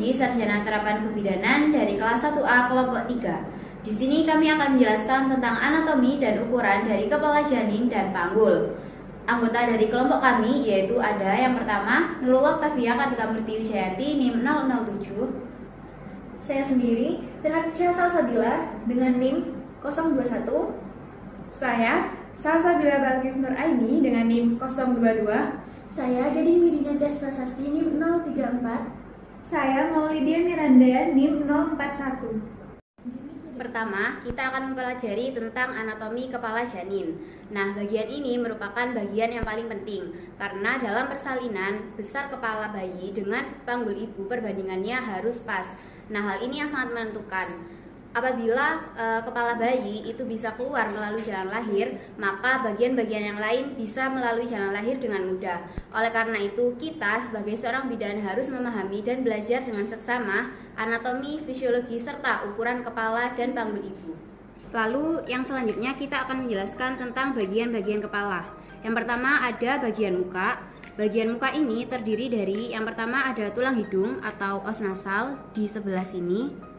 Fisiologi Sarjana Terapan Kebidanan dari kelas 1A kelompok 3. Di sini kami akan menjelaskan tentang anatomi dan ukuran dari kepala janin dan panggul. Anggota dari kelompok kami yaitu ada yang pertama Nurul Oktavia Kartika Murti Wijayanti NIM 007. Saya sendiri Renatcha Salsabila dengan NIM 021. Saya Salsabila Balkis Nur Aini dengan NIM 022. Saya Gading Widinatias Prasasti NIM 034. Saya Maulidia Miranda NIM 041. Pertama, kita akan mempelajari tentang anatomi kepala janin. Nah, bagian ini merupakan bagian yang paling penting karena dalam persalinan besar kepala bayi dengan panggul ibu perbandingannya harus pas. Nah, hal ini yang sangat menentukan. Apabila kepala bayi itu bisa keluar melalui jalan lahir, maka bagian-bagian yang lain bisa melalui jalan lahir dengan mudah. Oleh karena itu, kita sebagai seorang bidan harus memahami dan belajar dengan seksama anatomi, fisiologi, serta ukuran kepala dan panggul ibu. Lalu yang selanjutnya kita akan menjelaskan tentang bagian-bagian kepala. Yang pertama ada bagian muka. Bagian muka ini terdiri dari yang pertama ada tulang hidung atau os nasal di sebelah sini.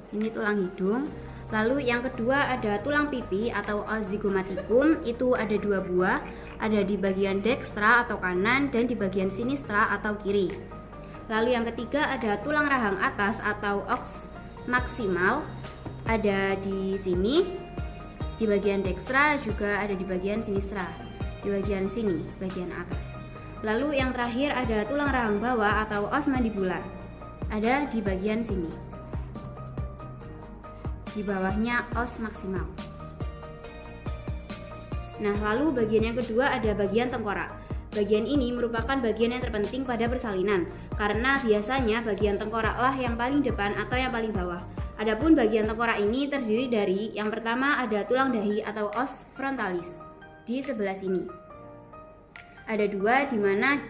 Ini tulang hidung. Lalu yang kedua ada tulang pipi atau os zygomatikum, itu ada 2 buah, ada di bagian dekstra atau kanan dan di bagian sinistra atau kiri. Lalu yang ketiga ada tulang rahang atas atau os maksimal, ada di sini, di bagian dekstra juga ada di bagian sinistra, di bagian sini, bagian atas. Lalu yang terakhir ada tulang rahang bawah atau os mandibular, ada di bagian sini. Di bawahnya os maksimal. Nah, lalu bagian yang kedua ada bagian tengkorak. Bagian ini merupakan bagian yang terpenting pada persalinan karena biasanya bagian tengkoraklah yang paling depan atau yang paling bawah. Adapun bagian tengkorak ini terdiri dari yang pertama ada tulang dahi atau os frontalis di sebelah sini. Ada 2 di mana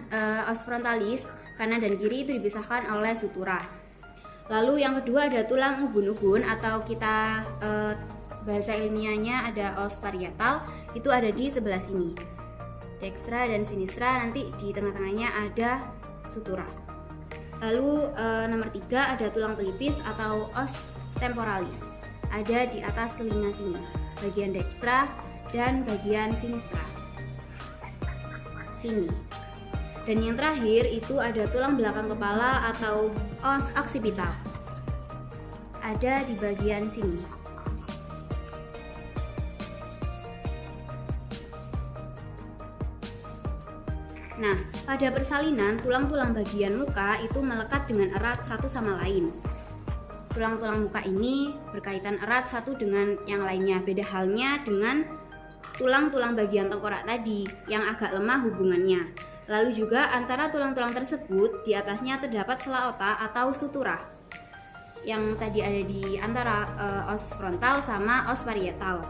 os frontalis kanan dan kiri itu dipisahkan oleh sutura. Lalu yang kedua ada tulang ubun-ubun atau kita bahasa ilmiahnya ada os parietal, itu ada di sebelah sini. Dekstra dan sinistra, nanti di tengah-tengahnya ada sutura. Lalu nomor 3 ada tulang pelipis atau os temporalis, ada di atas telinga sini, bagian dekstra dan bagian sinistra sini. Dan yang terakhir itu ada tulang belakang kepala atau os occipital, ada di bagian sini. Nah, pada persalinan tulang-tulang bagian muka itu melekat dengan erat satu sama lain. Tulang-tulang muka ini berkaitan erat satu dengan yang lainnya. Beda halnya dengan tulang-tulang bagian tengkorak tadi yang agak lemah hubungannya. Lalu juga antara tulang-tulang tersebut di atasnya terdapat sela otak atau sutura yang tadi ada di antara os frontal sama os parietal.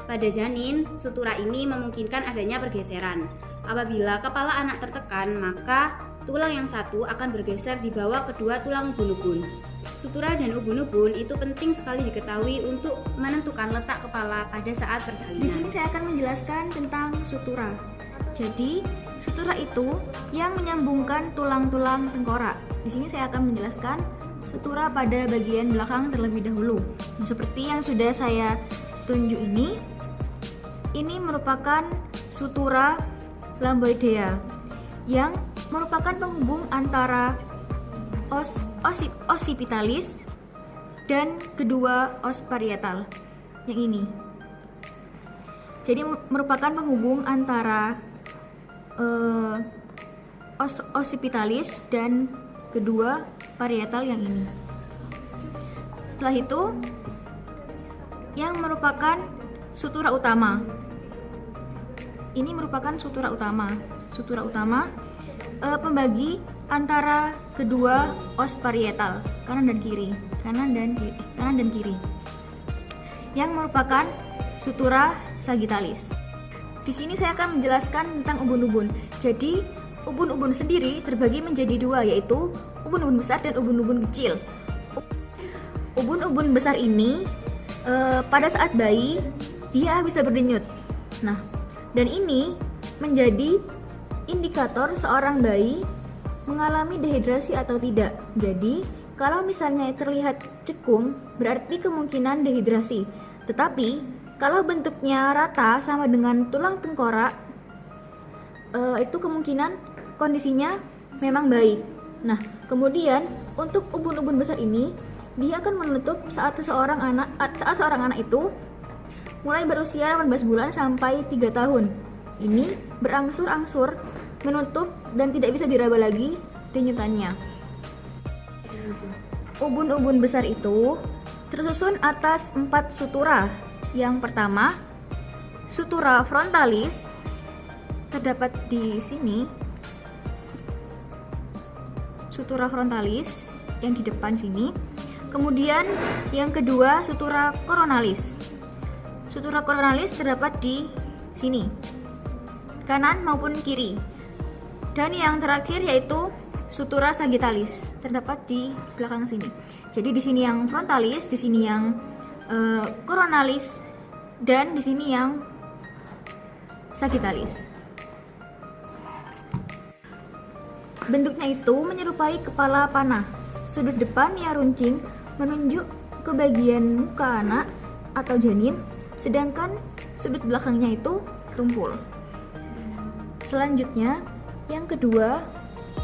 Pada janin, sutura ini memungkinkan adanya pergeseran. Apabila kepala anak tertekan, maka tulang yang satu akan bergeser di bawah kedua tulang ubun-ubun. Sutura dan ubun-ubun itu penting sekali diketahui untuk menentukan letak kepala pada saat persalinan. Di sini saya akan menjelaskan tentang sutura. Jadi, sutura itu yang menyambungkan tulang-tulang tengkorak. Di sini saya akan menjelaskan sutura pada bagian belakang terlebih dahulu. Nah, seperti yang sudah saya tunjuk ini merupakan sutura lamboidea yang merupakan penghubung antara os occipitalis dan kedua os parietal yang ini. Jadi merupakan penghubung antara os occipitalis dan kedua parietal yang ini. Setelah itu yang merupakan sutura utama. Ini merupakan sutura utama. Sutura utama pembagi antara kedua os parietal, kanan dan kiri, kanan dan kiri. Yang merupakan sutura sagittalis. Di sini saya akan menjelaskan tentang ubun-ubun. Jadi, ubun-ubun sendiri terbagi menjadi 2, yaitu ubun-ubun besar dan ubun-ubun kecil. Ubun-ubun besar ini pada saat bayi dia bisa berdenyut. Nah, dan ini menjadi indikator seorang bayi mengalami dehidrasi atau tidak. Jadi, kalau misalnya terlihat cekung, berarti kemungkinan dehidrasi. Tetapi, kalau bentuknya rata sama dengan tulang tengkorak, itu kemungkinan kondisinya memang baik. Nah, kemudian untuk ubun-ubun besar ini, dia akan menutup saat seorang anak itu mulai berusia 18 bulan sampai 3 tahun. Ini berangsur-angsur menutup dan tidak bisa diraba lagi denyutannya. Ubun-ubun besar itu tersusun atas 4 sutura. Yang pertama, sutura frontalis terdapat di sini. Sutura frontalis yang di depan sini. Kemudian yang kedua, sutura coronalis. Sutura coronalis terdapat di sini, kanan maupun kiri. Dan yang terakhir yaitu sutura sagittalis, terdapat di belakang sini. Jadi di sini yang frontalis, di sini yang coronalis, dan di sini yang sagittalis. Bentuknya itu menyerupai kepala panah. Sudut depan yang runcing menunjuk ke bagian muka anak atau janin, sedangkan sudut belakangnya itu tumpul. Selanjutnya, yang kedua,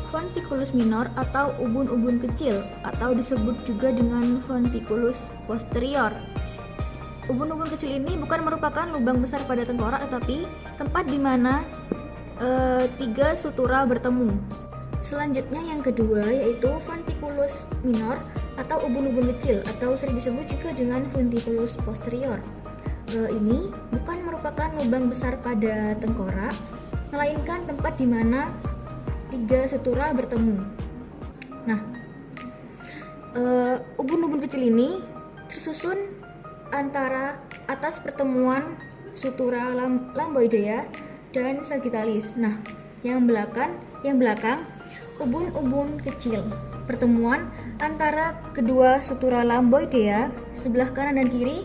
fonticulus minor atau ubun-ubun kecil, atau disebut juga dengan fonticulus posterior. Ubun-ubun kecil ini bukan merupakan lubang besar pada tengkorak, tetapi tempat di mana 3 sutura bertemu. Selanjutnya yang kedua yaitu fonticulus minor atau ubun-ubun kecil, atau sering disebut juga dengan fonticulus posterior. Ini bukan merupakan lubang besar pada tengkorak, melainkan tempat di mana 3 sutura bertemu. Nah, ubun-ubun kecil ini tersusun antara atas pertemuan sutura lamboidea dan sagittalis. Nah, yang belakang ubun-ubun kecil, pertemuan antara kedua sutura lamboidea sebelah kanan dan kiri,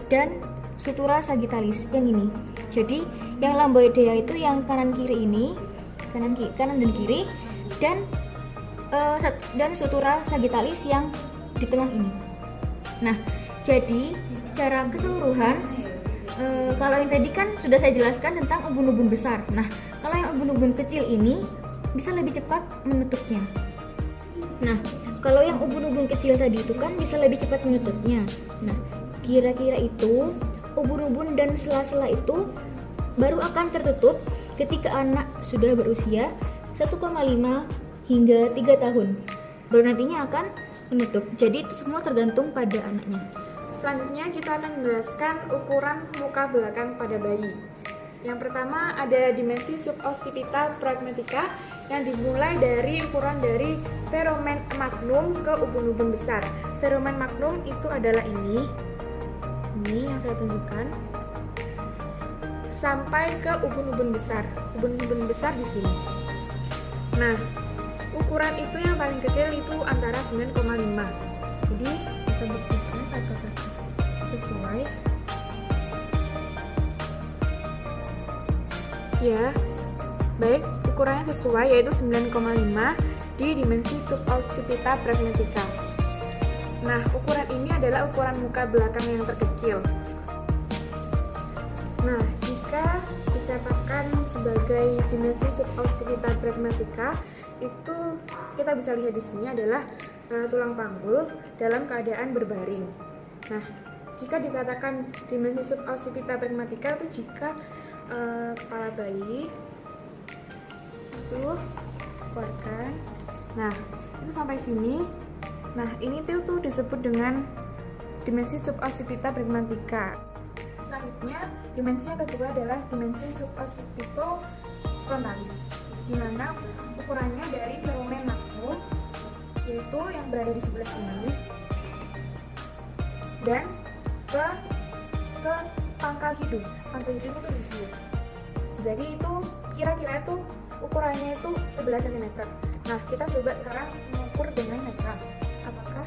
dan sutura sagittalis yang ini. Jadi yang lamboidea itu yang kanan kiri ini, kanan dan kiri, dan sutura sagittalis yang di tengah ini. Nah, jadi secara keseluruhan, kalau yang tadi kan sudah saya jelaskan tentang ubun-ubun besar. Nah, kalau yang ubun-ubun kecil ini bisa lebih cepat menutupnya. Nah, kalau yang ubun-ubun kecil tadi itu kan bisa lebih cepat menutupnya. Nah, kira-kira itu ubun-ubun dan sela-sela itu baru akan tertutup ketika anak sudah berusia 1,5 hingga 3 tahun. Baru nantinya akan menutup. Jadi itu semua tergantung pada anaknya. Selanjutnya kita akan menjelaskan ukuran muka belakang pada bayi. Yang pertama ada dimensi suboccipita pragmatica yang dimulai dari ukuran dari verumen magnum ke ubun-ubun besar. Verumen magnum itu adalah ini yang saya tunjukkan, sampai ke ubun-ubun besar. Ubun-ubun besar di sini. Nah, ukuran itu yang paling kecil itu antara 9,5. Jadi kita buktikan apakah sesuai. Ya, baik, ukurannya sesuai, yaitu 9,5 di dimensi suboccipita pragmatica. Nah, ukuran ini adalah ukuran muka belakang yang terkecil. Nah, jika dicatatkan sebagai dimensi suboccipita pragmatica, itu kita bisa lihat di sini adalah tulang panggul dalam keadaan berbaring. Nah, jika dikatakan dimensi suboccipita pragmatica itu jika kepala bayi itu keluarkan. Nah, itu sampai sini. Nah, ini tuh disebut dengan dimensi suboccipita pragmatica. Selanjutnya, dimensi yang kedua adalah dimensi suboccipito frontalis, di mana ukurannya dari verumen magnum, yaitu yang berada di sebelah sini, dan ke pangkal hidung. Pangkal hidung itu di sini. Jadi itu kira-kira itu ukurannya itu 11 cm. Nah, kita coba sekarang mengukur dengan meter. Apakah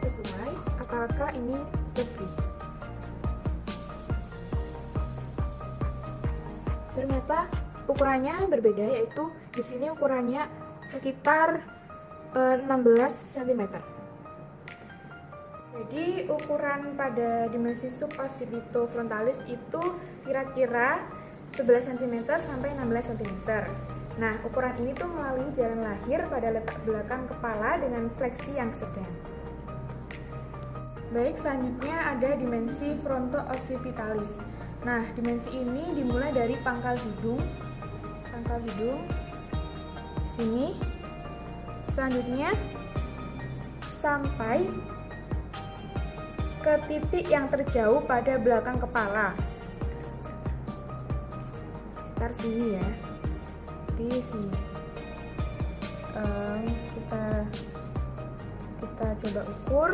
sesuai? Apakah ini lebih? Ternyata ukurannya berbeda, yaitu Di sini ukurannya sekitar 16 cm. Jadi ukuran pada dimensi suboccipitofrontalis itu kira-kira 11 cm sampai 16 cm. Nah, ukuran ini tuh melalui jalan lahir pada letak belakang kepala dengan fleksi yang sedang. Baik, selanjutnya ada dimensi fronto-occipitalis. Nah, dimensi ini dimulai dari pangkal hidung sini. Selanjutnya sampai ke titik yang terjauh pada belakang kepala. Sekitar sini ya. Di sini. Kita coba ukur.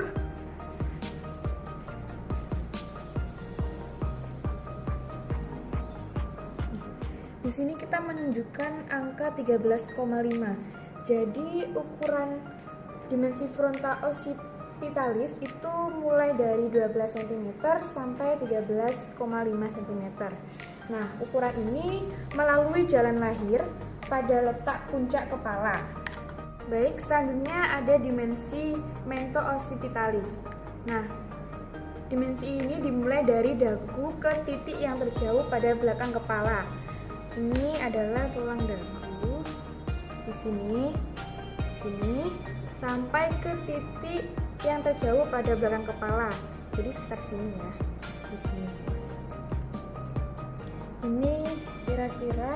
Di sini kita menunjukkan angka 13,5. Jadi ukuran dimensi fronto-occipitalis itu mulai dari 12 cm sampai 13,5 cm. Nah, ukuran ini melalui jalan lahir pada letak puncak kepala. Baik, selanjutnya ada dimensi mento-occipitalis. Nah, dimensi ini dimulai dari dagu ke titik yang terjauh pada belakang kepala. Ini adalah tulang dagu di sini sampai ke titik yang terjauh pada belakang kepala. Jadi sekitar sini ya, di sini. Ini kira-kira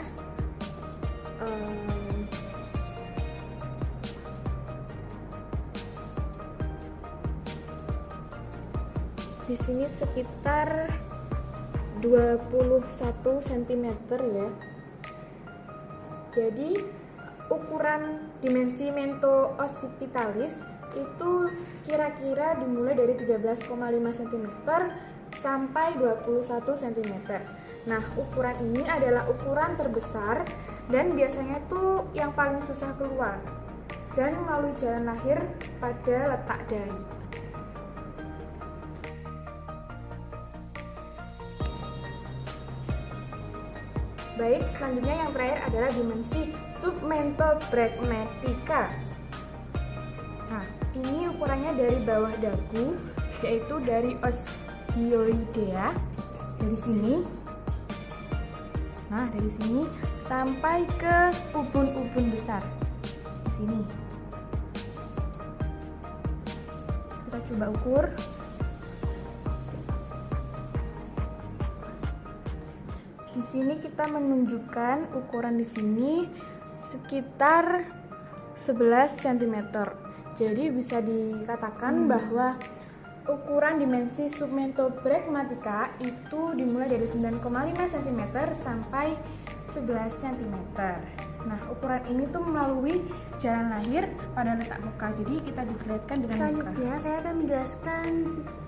di sini sekitar 21 cm ya. Jadi ukuran dimensi mento-occipitalis itu kira-kira dimulai dari 13,5 cm sampai 21 cm. Nah, ukuran ini adalah ukuran terbesar dan biasanya tuh yang paling susah keluar dan melalui jalan lahir pada letak dahi. Baik, selanjutnya yang terakhir adalah dimensi submentobregmatica. Nah, ini ukurannya dari bawah dagu, yaitu dari os hyoidea, dari sini. Nah, dari sini sampai ke ubun-ubun besar. Di sini. Kita coba ukur. Di sini kita menunjukkan ukuran di sini sekitar 11 cm. Jadi bisa dikatakan bahwa ukuran dimensi submentobregmatica itu dimulai dari 9,5 cm sampai 11 cm. Nah, ukuran ini tuh melalui jalan lahir pada letak muka. Jadi kita diperlihatkan dengan selanjutnya muka. saya akan menjelaskan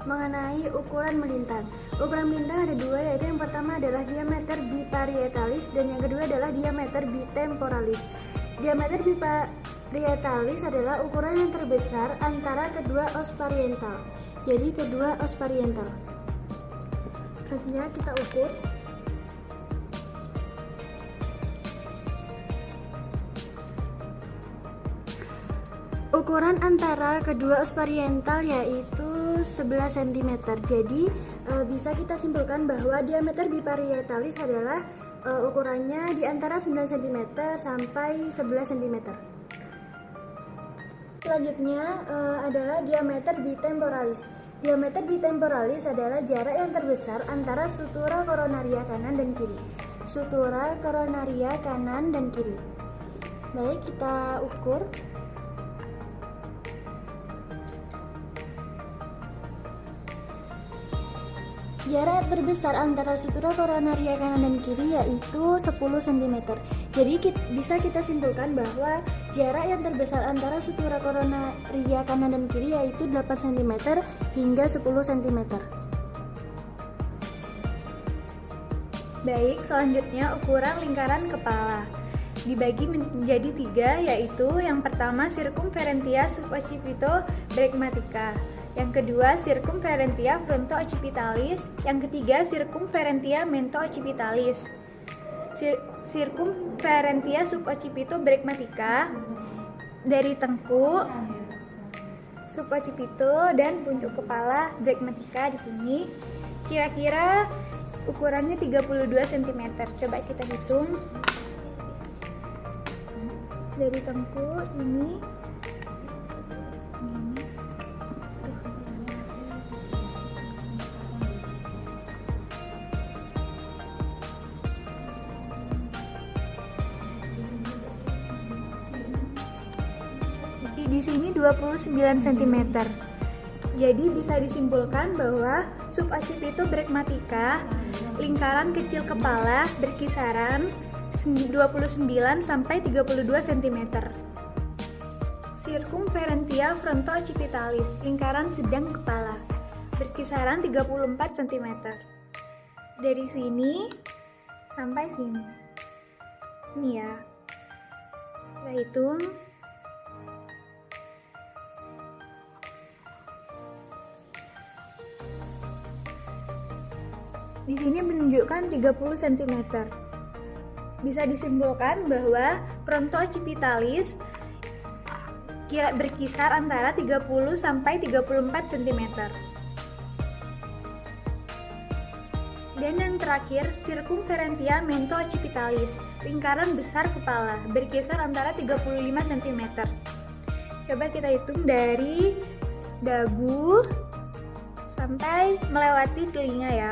mengenai ukuran melintang. Ukuran melintang ada dua, yaitu yang pertama adalah diameter biparietalis dan yang kedua adalah diameter bitemporalis. Diameter biparietalis adalah ukuran yang terbesar antara kedua os pariental. Jadi kedua os pariental. Selanjutnya kita ukur. Ukuran antara kedua os pariental yaitu 11 cm. Jadi bisa kita simpulkan bahwa diameter biparietalis adalah ukurannya di antara 9 cm sampai 11 cm. Selanjutnya adalah diameter bitemporalis. Diameter bitemporalis adalah jarak yang terbesar antara sutura koronaria kanan dan kiri. Sutura koronaria kanan dan kiri. Baik, kita ukur. Jarak terbesar antara sutura koronaria kanan dan kiri yaitu 10 cm. Jadi bisa kita simpulkan bahwa jarak yang terbesar antara sutura koronaria kanan dan kiri yaitu 8 cm hingga 10 cm. Baik, selanjutnya ukuran lingkaran kepala. Dibagi menjadi 3, yaitu yang pertama circumferentia suboccipitobregmatica, yang kedua circumferentia fronto-occipitalis, yang ketiga circumferentia mento-occipitalis. circumferentia suboccipito bregmatica dari tengkuk, suboccipito dan puncuk kepala bregmatica di sini. Kira-kira ukurannya 32 cm. Coba kita hitung. Dari tengkuk sini. Di sini 29 cm. Jadi bisa disimpulkan bahwa suboccipito bregmatica lingkaran kecil kepala berkisaran 29 sampai 32 cm. Circumferentia fronto-occipitalis lingkaran sedang kepala berkisaran 34 cm. Dari sini sampai sini. Sini ya. Kita hitung. Di sini menunjukkan 30 cm. Bisa disimpulkan bahwa fronto-occipitalis berkisar antara 30 sampai 34 cm. Dan yang terakhir, circumferentia mento-occipitalis, lingkaran besar kepala, berkisar antara 35 cm. Coba kita hitung dari dagu sampai melewati telinga ya.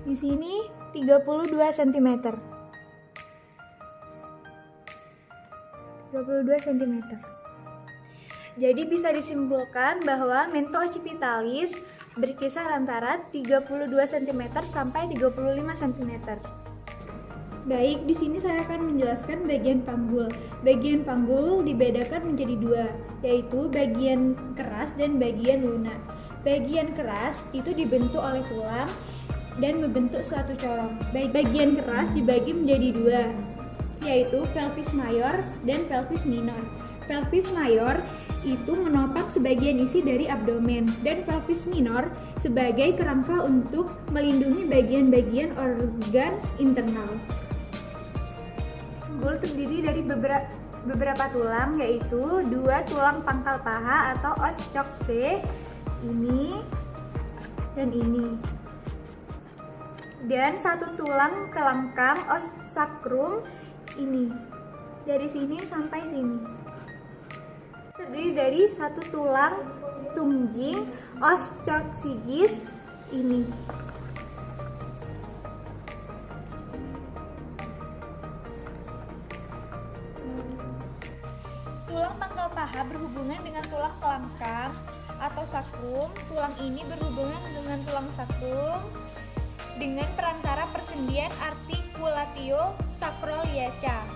Di sini 32 cm. 32 cm. Jadi bisa disimpulkan bahwa mento-occipitalis berkisar antara 32 cm sampai 35 cm. Baik, di sini saya akan menjelaskan bagian panggul. Bagian panggul dibedakan menjadi dua, yaitu bagian keras dan bagian lunak. Bagian keras itu dibentuk oleh tulang dan membentuk suatu corong. Bagian keras dibagi menjadi dua, yaitu pelvis mayor dan pelvis minor. Pelvis mayor itu menopang sebagian isi dari abdomen dan pelvis minor sebagai kerangka untuk melindungi bagian-bagian organ internal. Panggul terdiri dari beberapa tulang, yaitu dua tulang pangkal paha atau os coxae, ini dan ini, dan satu tulang kelangkang os sacrum ini, dari sini sampai sini. Terdiri dari satu tulang tungging os coccygeus ini. Tulang pangkal paha berhubungan dengan tulang kelangkang atau sacrum. Tulang ini berhubungan dengan tulang sacrum dengan perantara persendian articulatio sacroiliaca.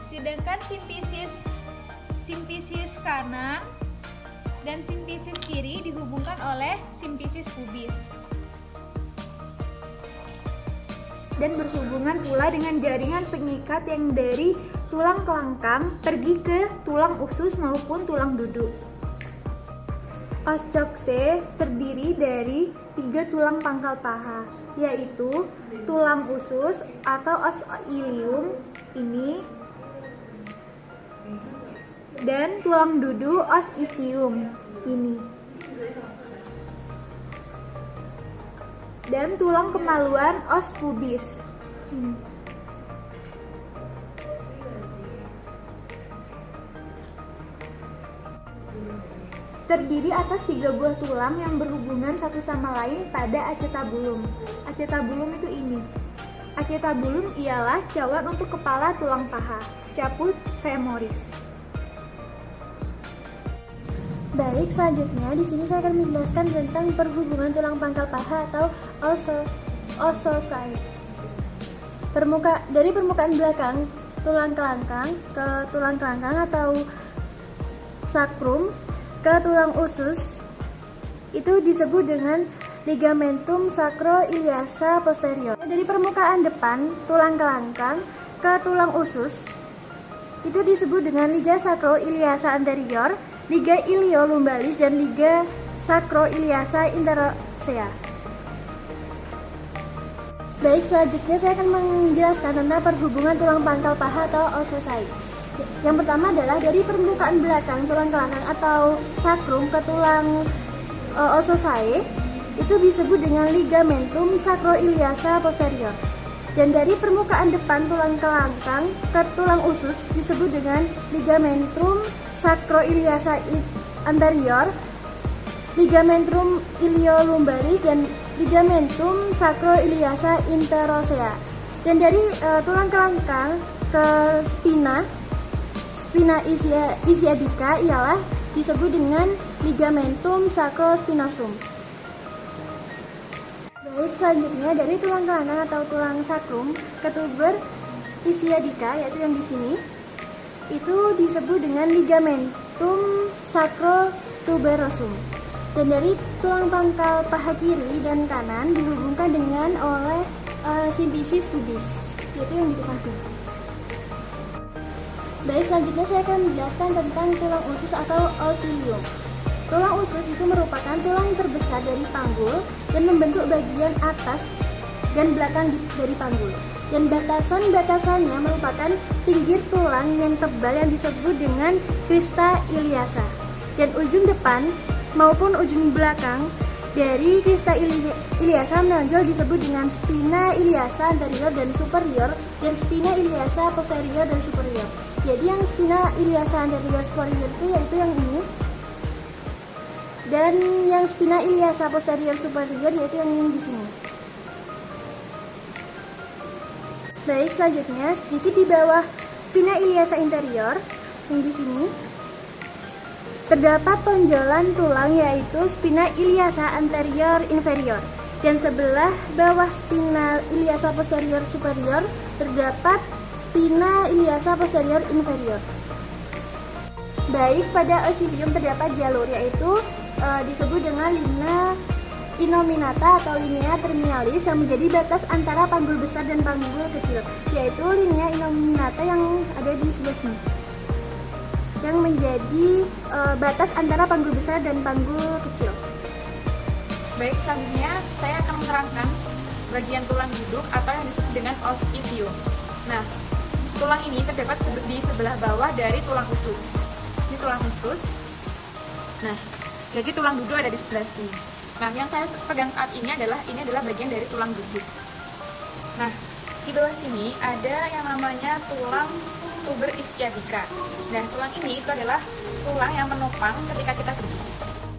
Sedangkan simfisis kanan dan simfisis kiri dihubungkan oleh simfisis pubis. Dan berhubungan pula dengan jaringan pengikat yang dari tulang kelangkang pergi ke tulang usus maupun tulang duduk. Os coxae terdiri dari 3 tulang pangkal paha, yaitu tulang usus atau os ilium ini, dan tulang dudu os ischium ini, dan tulang kemaluan os pubis ini. Terdiri atas 3 buah tulang yang berhubungan satu sama lain pada acetabulum. Acetabulum itu ini. Acetabulum ialah cawan untuk kepala tulang paha, caput femoris. Baik, selanjutnya di sini saya akan menjelaskan tentang perhubungan tulang pangkal paha atau ossocyle. Dari permukaan belakang tulang kelangkang ke tulang kelangkang atau sacrum ke tulang usus itu disebut dengan ligamentum sacroiliaca posterior. Dari permukaan depan tulang kelangkang ke tulang usus itu disebut dengan liga sacroiliaca anterior, liga iliolumbalis, dan liga sacroiliaca interosea. Baik, selanjutnya saya akan menjelaskan tentang perhubungan tulang pangkal paha atau ossosai. Yang pertama adalah dari permukaan belakang tulang kelangkang atau sacrum ke tulang ossosai itu disebut dengan ligamentum sacroiliaca posterior. Dan dari permukaan depan tulang kelangkang ke tulang usus disebut dengan ligamentum sacroiliaca anterior, ligamentum iliolumbalis, dan ligamentum sacroiliaca interosea. Dan dari tulang kelangkang ke spina ischiadica ialah disebut dengan ligamentum sacrospinosum. Baik, selanjutnya dari tulang kelangkang atau tulang sacrum ke tuber ischiadica, yaitu yang di sini, itu disebut dengan ligamentum sacrotuberosum. Dan dari tulang pangkal paha kiri dan kanan dihubungkan dengan oleh symphysis pubis, yaitu yang di depan. Baik, selanjutnya saya akan menjelaskan tentang tulang usus atau ossilium. Tulang usus itu merupakan tulang terbesar dari panggul dan membentuk bagian atas dan belakang dari panggul. Dan batasan-batasannya merupakan pinggir tulang yang tebal yang disebut dengan crista iliaca. Dan ujung depan maupun ujung belakang dari crista iliaca menonjol disebut dengan spina iliaca anterior dan superior, dan spina iliaca posterior dan superior. Jadi yang spina iliaca anterior superior itu yaitu yang ini, dan yang spina iliaca posterior superior yaitu yang di sini. Baik, selanjutnya sedikit di bawah spina iliaca interior yang di sini terdapat tonjolan tulang yaitu spina iliaca anterior inferior, dan sebelah bawah spina iliaca posterior superior terdapat spina iliaca posterior inferior. Baik, pada ossilium terdapat jalur yaitu disebut dengan linea innominata atau linea terminalis yang menjadi batas antara panggul besar dan panggul kecil, yaitu linea innominata yang ada di sebelah sini, yang menjadi batas antara panggul besar dan panggul kecil. Baik, selanjutnya saya akan menerangkan bagian tulang duduk atau yang disebut dengan os ischium. Nah, tulang ini terdapat di sebelah bawah dari tulang usus. Ini tulang usus. Nah, jadi tulang duduk ada di sebelah sini. Nah, yang saya pegang saat ini adalah bagian dari tulang duduk. Nah, di bawah sini ada yang namanya tulang tuber ischiadica. Dan tulang ini itu adalah tulang yang menopang ketika kita berdiri.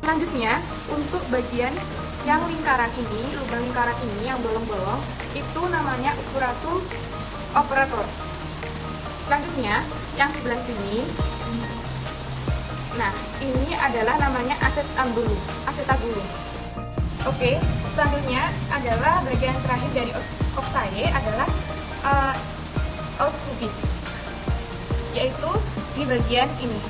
Selanjutnya, untuk bagian yang lingkaran ini, lubang lingkaran ini yang bolong-bolong, itu namanya occuratum operator. Selanjutnya, yang sebelah sini, nah ini adalah namanya acetabulum. Oke, selanjutnya adalah bagian terakhir dari oxae adalah os pubis, yaitu di bagian ini.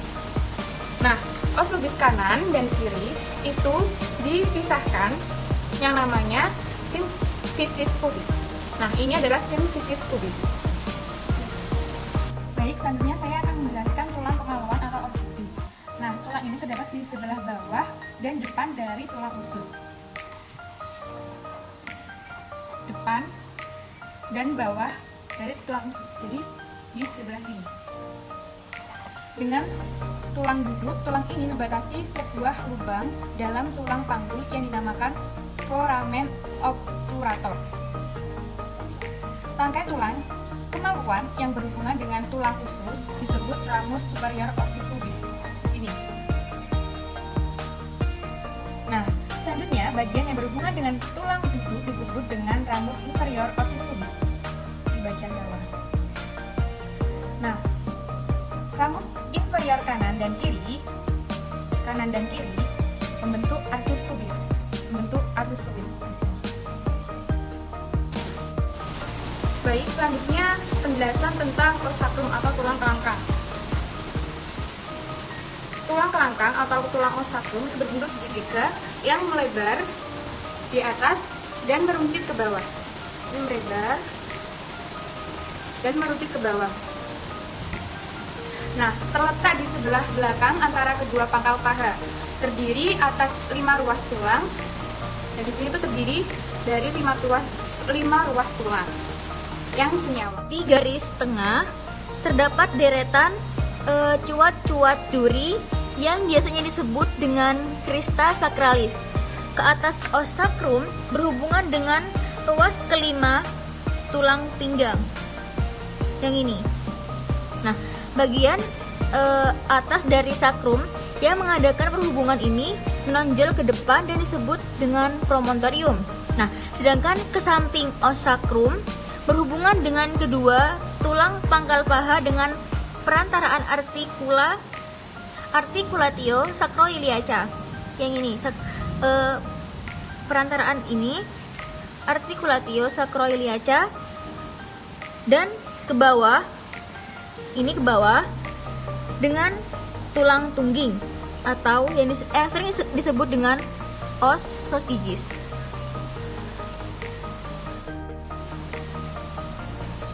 Nah, os pubis kanan dan kiri itu dipisahkan yang namanya symphysis pubis. Nah, ini adalah symphysis pubis. Baik, selanjutnya saya akan menjelaskan tulang kemaluan atau os pubis. Nah, tulang ini terdapat di sebelah bawah dan depan dari tulang usus. Depan dan bawah dari tulang usus, jadi di sebelah sini. Dengan tulang duduk, tulang ini membatasi sebuah lubang dalam tulang panggul yang dinamakan foramen obturator. Rangkai tulang kemaluan yang berhubungan dengan tulang usus disebut ramus superior ossis pubis. Di sini. Nah, selanjutnya bagian yang berhubungan dengan tulang duduk disebut dengan ramus inferior ossis pubis di bagian bawah. Nah, ramus inferior kanan dan kiri membentuk arcus pubis, di sini. Baik, selanjutnya penjelasan tentang os sacrum atau tulang kelangkang. Tulang kelangkang atau tulang os sacrum berbentuk segitiga yang melebar di atas dan meruncit ke bawah. Ini melebar dan meruncit ke bawah. Nah, terletak di sebelah belakang antara kedua pangkal paha. Terdiri atas 5 ruas tulang. Dan di sini tuh terdiri dari 5 ruas tulang yang senyawa. Di garis tengah terdapat deretan cuat-cuat duri yang biasanya disebut dengan crista sacralis. Ke atas os sacrum berhubungan dengan ruas kelima tulang pinggang yang ini. Nah, bagian atas dari sacrum yang mengadakan perhubungan ini menonjol ke depan dan disebut dengan promontorium. Nah, sedangkan ke samping os sacrum berhubungan dengan kedua tulang pangkal paha dengan perantaraan articulatio sacroiliaca. Yang ini perantaraan ini articulatio sacroiliaca dan ke bawah dengan tulang tungging atau yang sering disebut dengan os sosigis.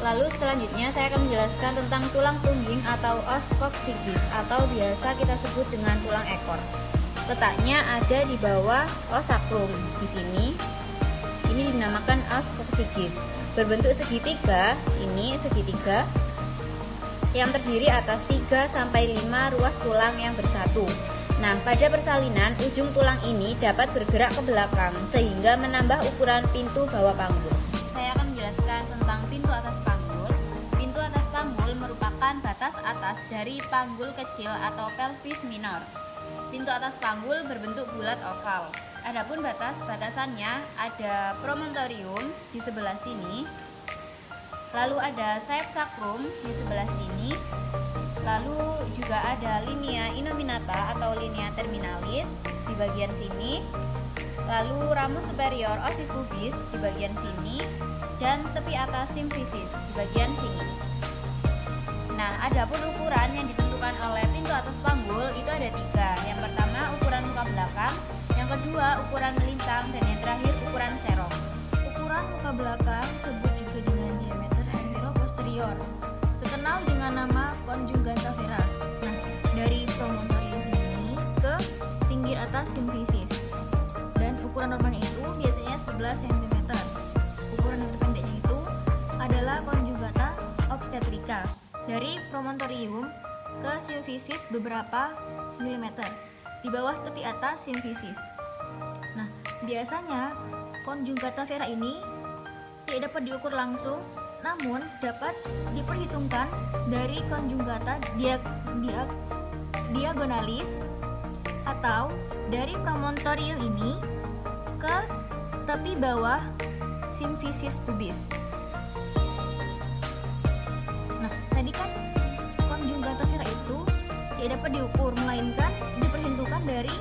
Lalu selanjutnya saya akan menjelaskan tentang tulang tungging atau os coccygeus atau biasa kita sebut dengan tulang ekor. Letaknya ada di bawah os sacrum. Di sini ini dinamakan os coccygeus. Berbentuk segitiga, ini segitiga yang terdiri atas 3 sampai 5 ruas tulang yang bersatu. Nah, pada persalinan ujung tulang ini dapat bergerak ke belakang sehingga menambah ukuran pintu bawah panggul. Saya akan menjelaskan tentang pintu atas panggul. Pintu atas panggul merupakan batas atas dari panggul kecil atau pelvis minor. Pintu atas panggul berbentuk bulat oval. Adapun batasannya ada promontorium di sebelah sini, lalu ada sayap sacrum di sebelah sini, lalu juga ada linea innominata atau linea terminalis di bagian sini, lalu ramus superior osis pubis di bagian sini, dan tepi atas simfisis di bagian sini. Nah, adapun ukuran yang ditentukan oleh pintu atas panggul itu ada 3. Yang pertama ukuran muka belakang, yang kedua ukuran melintang, dan yang terakhir ukuran serong. Ukuran muka belakang disebut juga dengan diameter antero-posterior, terkenal dengan nama conjugata vera. Nah, dari promontorium ini ke pinggir atas simfisis. Dan ukuran normalnya itu biasanya 11 cm. Ukuran yang terpendeknya itu adalah conjugata obstetrica. Dari promontorium ke simfisis beberapa milimeter di bawah tepi atas simfisis. Nah, biasanya conjugata vera ini tidak dapat diukur langsung, namun dapat diperhitungkan dari conjugata diagonalis atau dari promontorium ini ke tepi bawah simfisis pubis. Nah, tadi kan conjugata vera itu tidak dapat diukur, melainkan diperhitungkan dari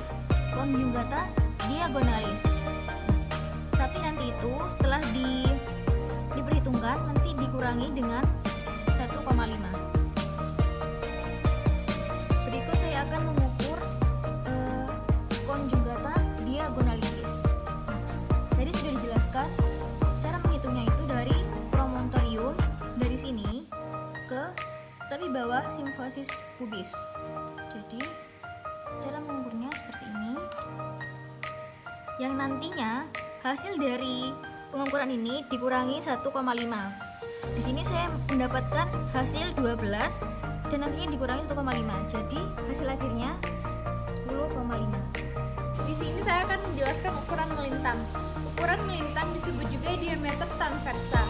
conjugata diagonalis. Tapi nanti itu setelah diperhitungkan nanti dikurangi dengan 1,5. Berikut saya akan mengukur conjugata diagonalisis. Tadi sudah dijelaskan cara menghitungnya itu dari promontorium dari sini ke tepi bawah simfisis pubis. Jadi cara mengukurnya seperti ini. Yang nantinya hasil dari pengukuran ini dikurangi 1,5. Di sini saya mendapatkan hasil 12 dan nantinya dikurangi 1,5. Jadi hasil akhirnya 10,5. Di sini saya akan menjelaskan ukuran melintang. Ukuran melintang disebut juga diameter transversa,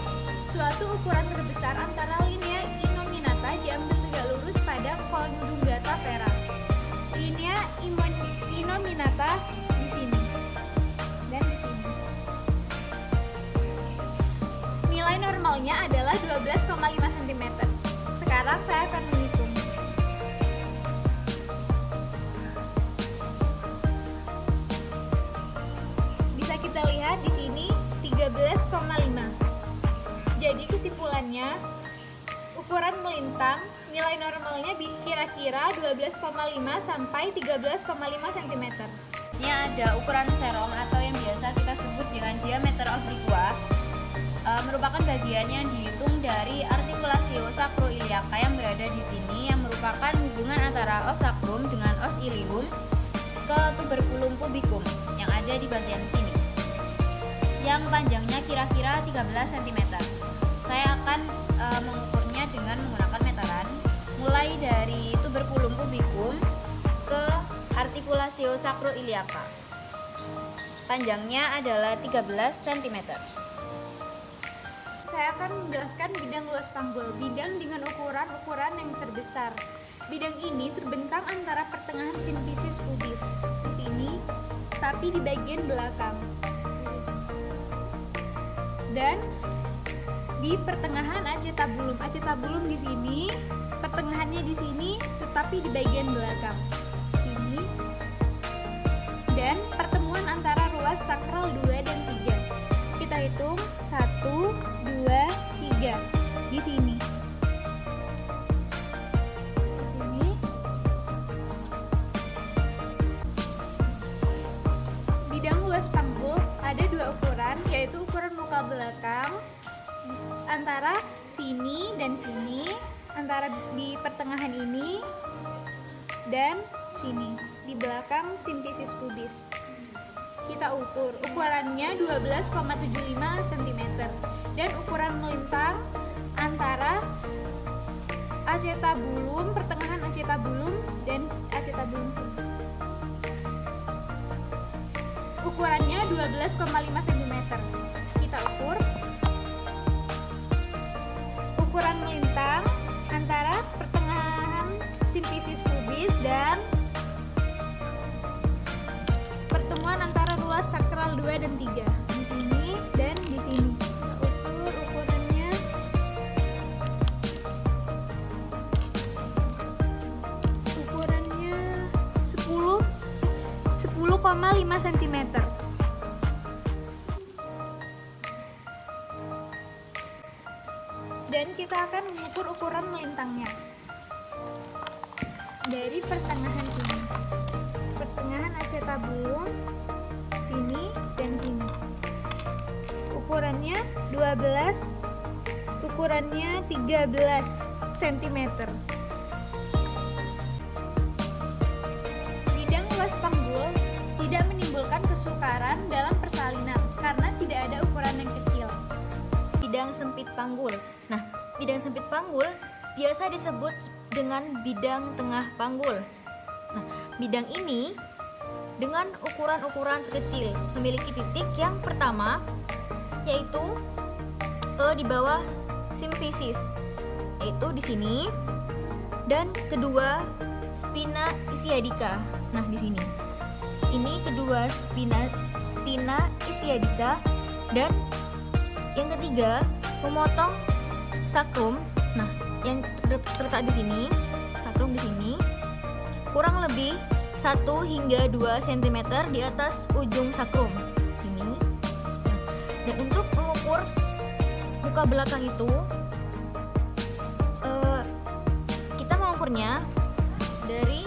suatu ukuran terbesar antara linea innominata diambil tegak lurus pada conjugata vera. Linea innominata di sini dan di sini. Nilai normalnya adalah 12,5 cm. Sekarang saya akan menghitung. Bisa kita lihat di sini 13,5. Jadi kesimpulannya, ukuran melintang nilai normalnya kira-kira 12,5 sampai 13,5 cm. Ini ada ukuran serong atau yang biasa kita sebut dengan diameter obliqua. Merupakan bagian yang dihitung dari articulatio sacroiliaca yang berada di sini, yang merupakan merupakan hubungan antara os sacrum dengan os ilium ke tuberculum pubicum yang ada di bagian sini, yang panjangnya kira-kira 13 cm. Saya akan mengukurnya dengan menggunakan meteran, mulai dari tuberculum pubicum ke articulatio sacroiliaca. Panjangnya adalah 13 cm. Saya akan menjelaskan bidang luas panggul, bidang dengan ukuran yang terbesar. Bidang ini terbentang antara pertengahan simfisis pubis di sini, tapi di bagian belakang, dan di pertengahan acetabulum. Acetabulum di sini, pertengahannya di sini, tetapi di bagian belakang sini, dan pertemuan antara ruas sakral 2 dan 3. Kita hitung 1, 2, 3 di sini. Bidang luas panggul ada 2 ukuran, yaitu ukuran muka belakang antara sini dan sini, antara di pertengahan ini dan sini, di belakang simfisis pubis. Kita ukur, ukurannya 12,75 cm, dan ukuran melintang antara acetabulum, pertengahan acetabulum dan acetabulum sini. Ukurannya 12,5 cm. Kita ukur. Ukuran melintang antara pertengahan simfisis pubis dan pertemuan antara ruas sakral 2 dan 3 di sini dan di sini. Kita ukur ukurannya. Ukurannya 10,5 cm. Dan kita akan mengukur ukuran melintangnya dari pertengahan ini, pertengahan acetabulum sini dan sini. Ukurannya 12, ukurannya 13 cm. Bidang luas panggul tidak menimbulkan kesukaran dalam persalinan karena tidak ada ukuran yang kecil. Bidang sempit panggul. Nah, bidang sempit panggul biasa disebut dengan bidang tengah panggul. Nah, bidang ini dengan ukuran-ukuran kecil memiliki titik yang pertama yaitu di bawah simfisis, yaitu di sini, dan kedua spina ischiadica. Nah, di sini. Ini kedua spina ischiadica, dan yang ketiga memotong sakrum. Nah, yang terletak di sini, sakrum di sini, kurang lebih 1 hingga 2 cm di atas ujung sakrum sini. Nah, dan untuk mengukur muka belakang itu, kita mengukurnya dari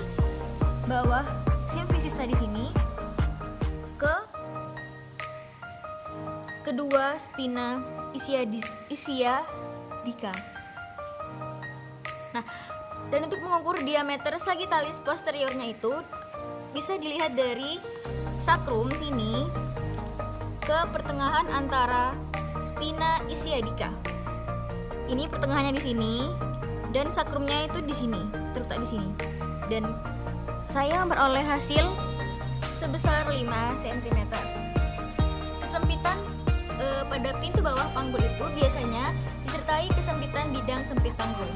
bawah simfisis tadi sini ke kedua spina ischiadica. Nah, dan untuk mengukur diameter sagittalis posteriornya itu bisa dilihat dari sakrum sini ke pertengahan antara spina ischiadica. Ini pertengahannya di sini dan sakrumnya itu di sini, terletak di sini. Dan saya memperoleh hasil sebesar 5 cm. Kesempitan pada pintu bawah panggul itu biasanya disertai kesempitan bidang sempit panggul.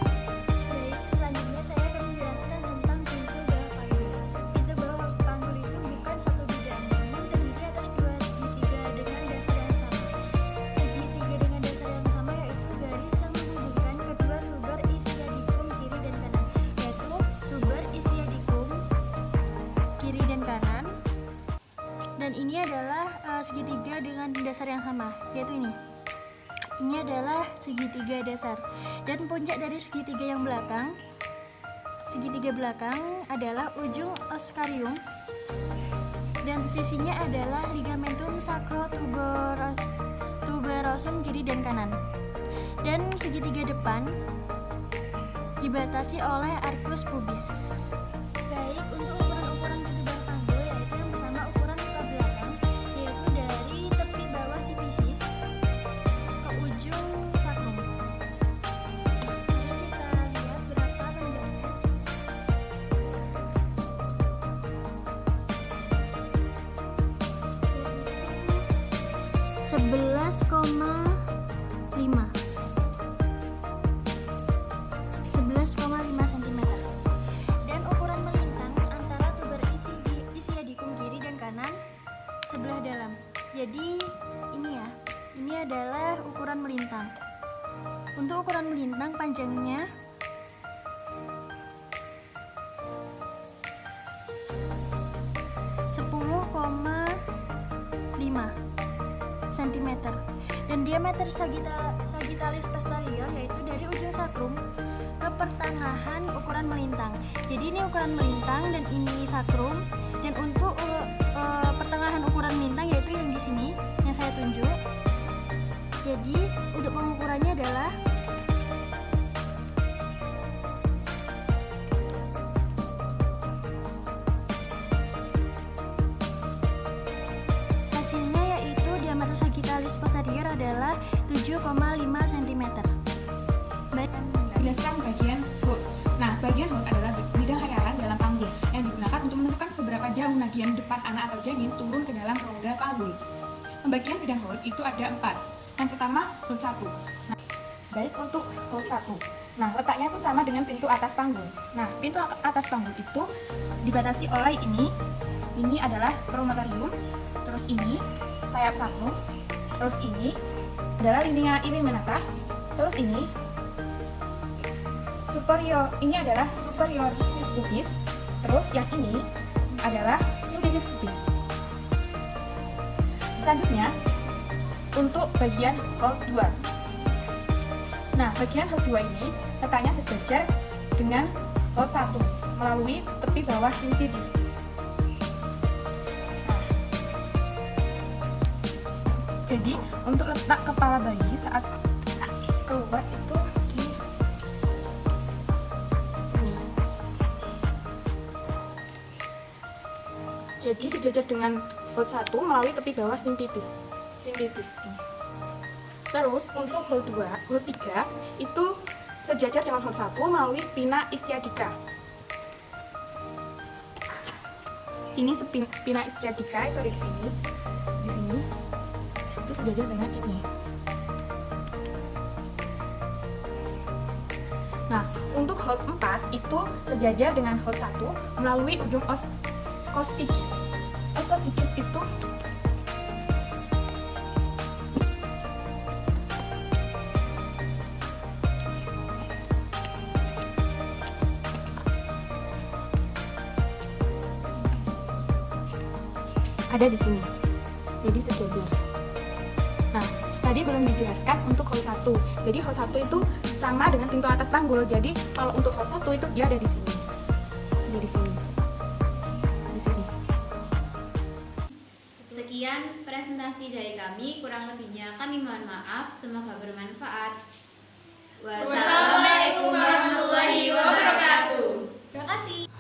Baik, selanjutnya saya akan menjelaskan tentang pintu bawah panggul. Pintu bawah panggul itu bukan satu bidang, namun terdiri atas 2 segitiga dengan dasar yang sama. Segitiga dengan dasar yang sama yaitu garis yang menghubungkan kedua tuber ischiadicum kiri dan kanan, yaitu tuber ischiadicum kiri dan kanan. Dan ini adalah segitiga dengan dasar yang sama, yaitu ini. Ini adalah segitiga dasar, dan puncak dari segitiga yang belakang, segitiga belakang adalah ujung oskarium, dan sisinya adalah ligamentum sacrotuberosum kiri dan kanan. Dan segitiga depan dibatasi oleh arcus pubis. Baik, untuk ukuran-ukuran ketebalan panggul yaitu yang pertama ukuran muka belakang, yaitu dari tepi bawah sipisis ke ujung sakrum. Jadi kita lihat berapa panjangnya. 11,5 cm. Dan ukuran melintang antara tuber isiadikum kiri dan kanan sebelah dalam. Jadi ini ya, ini adalah ukuran melintang. Untuk ukuran melintang panjangnya 10,5 cm dan diameter sagittalis posterior yaitu dari ujung sakrum ke pertengahan ukuran melintang. Jadi ini ukuran melintang dan ini sakrum, dan untuk pertengahan ukuran melintang yaitu yang di sini yang saya tunjuk. Jadi untuk pengukurannya adalah hasilnya yaitu diameter sagittalis posterior adalah 7,5 cm. Baik, Jelaskan bagian hood. Nah, bagian hood adalah bidang hayalan dalam panggul yang digunakan untuk menentukan seberapa jauh nagian depan anak atau janin turun ke dalam rongga panggul. Pembagian bidang hood itu ada 4. Yang pertama, hood 1. Nah, baik untuk hood 1. Nah, letaknya itu sama dengan pintu atas panggul. Nah, pintu atas panggul itu dibatasi oleh ini. Ini adalah promontorium, terus ini sayap sakrum, terus ini adalah linea illuminata, terus ini ini adalah superiorsis pubis, terus yang ini adalah simplicis pubis. Selanjutnya untuk bagian hold 2. Nah, bagian hold 2 ini letaknya sejajar dengan hold 1 melalui tepi bawah simplicis. Jadi untuk letak kepala bayi saat keluar itu di sini. Jadi sejajar dengan hold 1 melalui tepi bawah simpipis ini. Terus untuk hold 2, hold 3 itu sejajar dengan hold 1 melalui spina istiadica. Ini spina istiadica itu di sini. Itu sejajar dengan ini. Nah, untuk hold 4 itu sejajar dengan hold 1 melalui ujung os coccyx. Os coccyx itu ada di sini. Jadi sejajar. Nah, tadi belum dijelaskan untuk hold 1. Jadi hold 1 itu sama dengan pintu atas panggul. Jadi kalau untuk hold 1 itu dia ada di sini. Ada di sini. Di sini. Sekian presentasi dari kami, kurang lebihnya kami mohon maaf, semoga bermanfaat. Wassalamualaikum warahmatullahi wabarakatuh. Terima kasih.